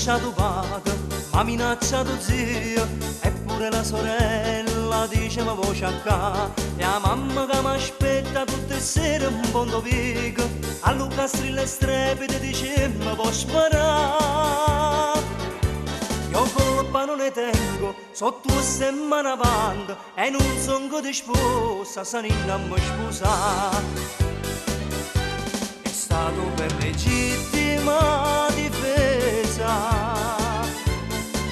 lasciato padre, m'ha minacciato zio, eppure la sorella dice ma voce a ca. E la mamma che mi aspetta tutte le sere un mondo vico, a Luca strilla e strepite dice mi può sparare. Io colpa non ne tengo, sotto queste mani avanti, e non sono di sposa, se non mi sposare. È stato per legittima difesa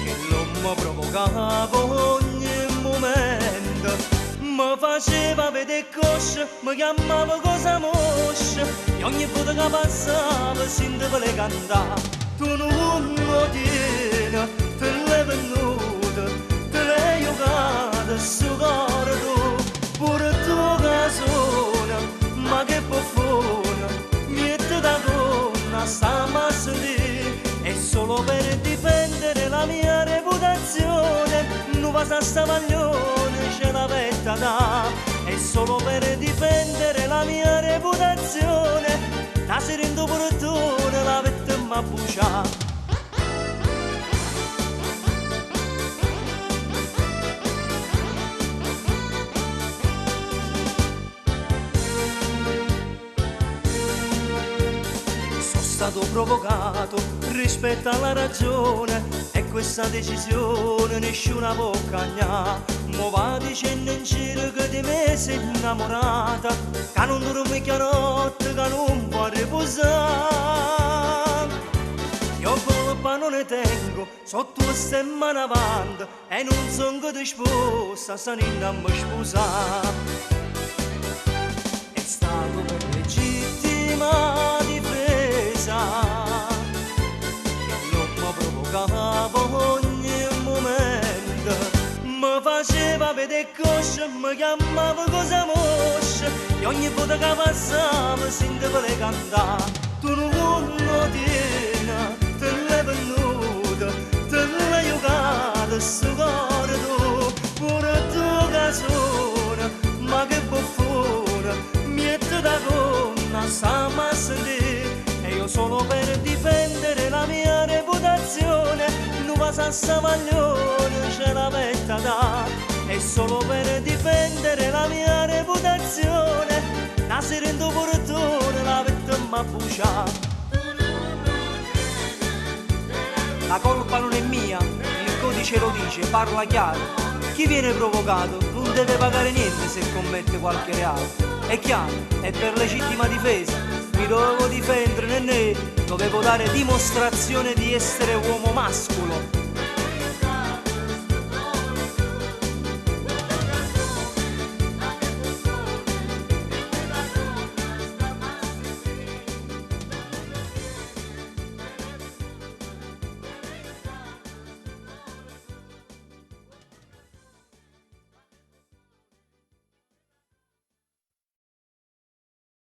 che l'uomo provocava ogni momento, mi faceva vedere cosce, mi chiamava cosa moscia, e ogni volta che passava sentivo le cantare. Tu non lo tieni, te l'hai venuta, te l'hai giocata su cuore tu, pure tu che suona, ma che buffona, niente da donna, sta a sentire, è solo per difendere la mia reputazione, non va a stavaglione, ce la vetta da, è solo per difendere la mia reputazione, la serendo pure tu, la vetta m'ha bruciato. Stato provocato rispetto alla ragione e questa decisione nessuno può cagnare. Mo va dicendo in giro che di me sei innamorata, che non dormi che notte, che non può riposare. Io colpa non ne tengo, sotto queste mani avanti, e non sono di sposa, se non mi sposare. È stato per legittima difesa che l'uomo provocava ogni momento, mi faceva vedere cosce, mi chiamava cosa moscia, e ogni volta che passava sentivo le cantare. Tu non lo tieni, te l'hai venuta, te l'hai giocata su cuore tu, pure tu che suona, ma che buffona, miette da donna, sta a sentire, e io solo per difendere la mia reputazione, non va a stavaglione, ce la vetta da, e solo per difendere la mia reputazione, la serendo pure tu, la vetta m'ha bruciato. La colpa non è mia, il codice lo dice, parla chiaro. Chi viene provocato non deve pagare niente se commette qualche reato. È chiaro, è per legittima difesa. Mi dovevo difendere, né dovevo dare dimostrazione di essere uomo mascolo.